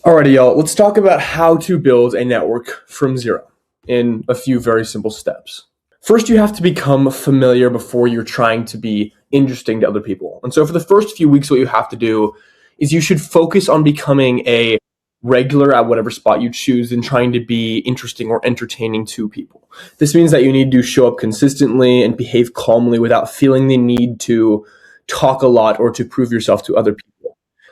Alrighty, y'all, let's talk about how to build a network from zero in a few very simple steps. First, you have to become familiar before you're trying to be interesting to other people. And so for the first few weeks, what you have to do is you should focus on becoming a regular at whatever spot you choose and trying to be interesting or entertaining to people. This means that you need to show up consistently and behave calmly without feeling the need to talk a lot or to prove yourself to other people.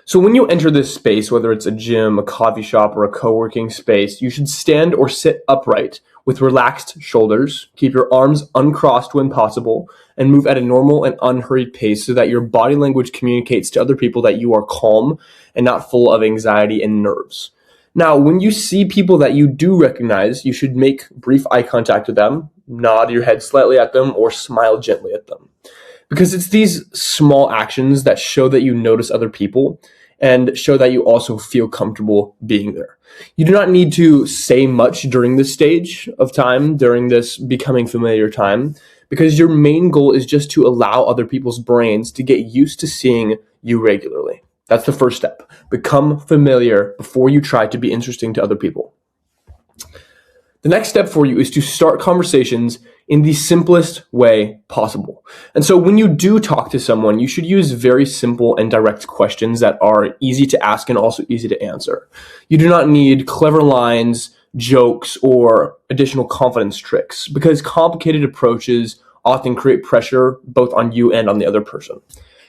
So when you enter this space, whether it's a gym, a coffee shop, or a co-working space, you should stand or sit upright with relaxed shoulders, keep your arms uncrossed when possible, and move at a normal and unhurried pace so that your body language communicates to other people that you are calm and not full of anxiety and nerves. Now, when you see people that you do recognize, you should make brief eye contact with them, nod your head slightly at them, or smile gently at them. Because it's these small actions that show that you notice other people and show that you also feel comfortable being there. You do not need to say much during this stage of time, during this becoming familiar time, because your main goal is just to allow other people's brains to get used to seeing you regularly. That's the first step. Become familiar before you try to be interesting to other people. The next step for you is to start conversations in the simplest way possible. And so when you do talk to someone, you should use very simple and direct questions that are easy to ask and also easy to answer. You do not need clever lines, jokes, or additional confidence tricks because complicated approaches often create pressure both on you and on the other person.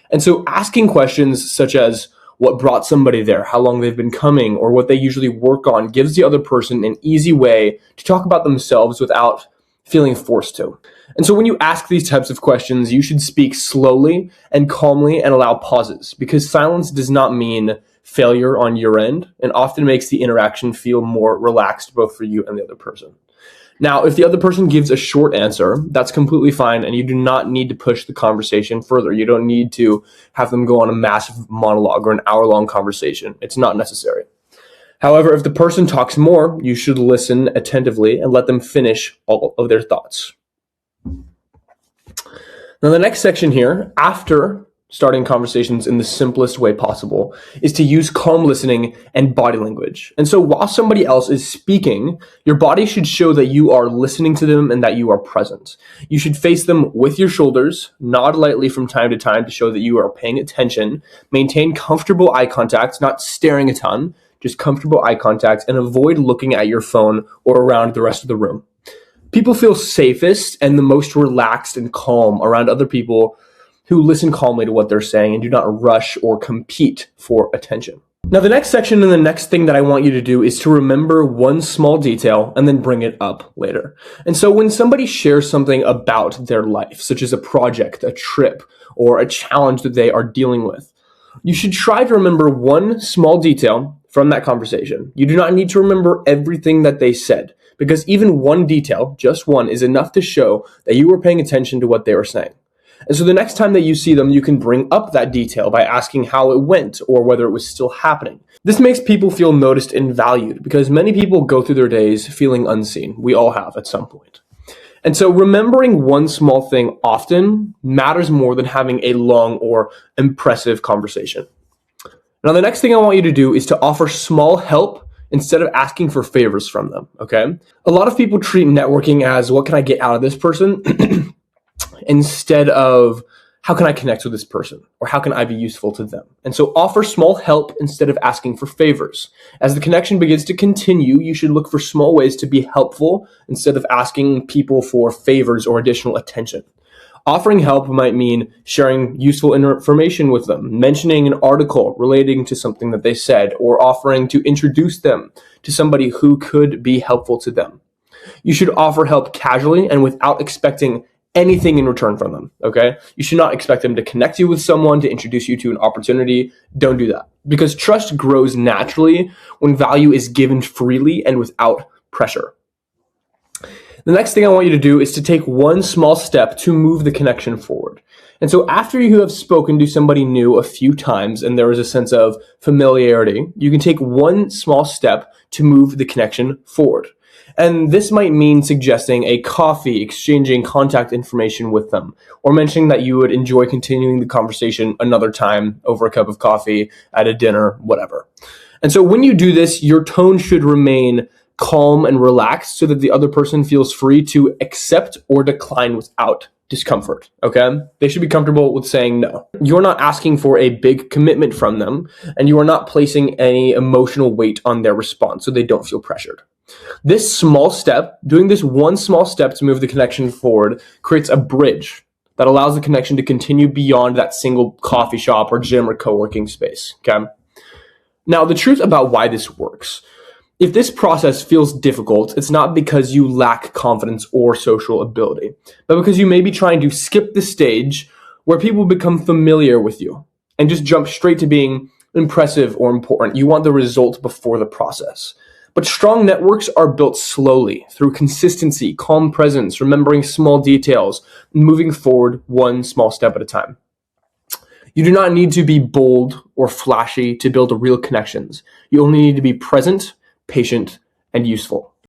And so asking questions such as what brought somebody there, how long they've been coming, or what they usually work on gives the other person an easy way to talk about themselves without feeling forced to. And so when you ask these types of questions, you should speak slowly and calmly and allow pauses because silence does not mean failure on your end and often makes the interaction feel more relaxed both for you and the other person. Now, if the other person gives a short answer, that's completely fine, and you do not need to push the conversation further. You don't need to have them go on a massive monologue or an hour-long conversation. It's not necessary. However, if the person talks more, you should listen attentively and let them finish all of their thoughts. Now, the next section here, after starting conversations in the simplest way possible, is to use calm listening and body language. And so while somebody else is speaking, your body should show that you are listening to them and that you are present. You should face them with your shoulders, nod lightly from time to time to show that you are paying attention, maintain comfortable eye contact, not staring a ton, just comfortable eye contact, and avoid looking at your phone or around the rest of the room. People feel safest and the most relaxed and calm around other people who listen calmly to what they're saying and do not rush or compete for attention. Now, the next section and the next thing that I want you to do is to remember one small detail and then bring it up later. And so when somebody shares something about their life, such as a project, a trip, or a challenge that they are dealing with, you should try to remember one small detail from that conversation. You do not need to remember everything that they said, because even one detail, just one, is enough to show that you were paying attention to what they were saying. And so the next time that you see them, you can bring up that detail by asking how it went or whether it was still happening. This makes people feel noticed and valued because many people go through their days feeling unseen. We all have at some point. And so remembering one small thing often matters more than having a long or impressive conversation. Now, the next thing I want you to do is to offer small help instead of asking for favors from them, okay? A lot of people treat networking as, what can I get out of this person? Instead of, how can I connect with this person? Or how can I be useful to them? And so offer small help instead of asking for favors. As the connection begins to continue, you should look for small ways to be helpful instead of asking people for favors or additional attention. Offering help might mean sharing useful information with them, mentioning an article relating to something that they said, or offering to introduce them to somebody who could be helpful to them. You should offer help casually and without expecting anything in return from them, okay? You should not expect them to connect you with someone, to introduce you to an opportunity. Don't do that because trust grows naturally when value is given freely and without pressure. The next thing I want you to do is to take one small step to move the connection forward. And so after you have spoken to somebody new a few times and there is a sense of familiarity, you can take one small step to move the connection forward. And this might mean suggesting a coffee, exchanging contact information with them, or mentioning that you would enjoy continuing the conversation another time over a cup of coffee, at a dinner, whatever. And so when you do this, your tone should remain calm and relaxed so that the other person feels free to accept or decline without discomfort. Okay? They should be comfortable with saying no. You're not asking for a big commitment from them, and you are not placing any emotional weight on their response so they don't feel pressured. This small step, doing this one small step to move the connection forward, creates a bridge that allows the connection to continue beyond that single coffee shop or gym or co-working space. Okay? Now, the truth about why this works. If this process feels difficult, it's not because you lack confidence or social ability, but because you may be trying to skip the stage where people become familiar with you and just jump straight to being impressive or important. You want the result before the process. But strong networks are built slowly through consistency, calm presence, remembering small details, and moving forward one small step at a time. You do not need to be bold or flashy to build real connections. You only need to be present, patient, and useful.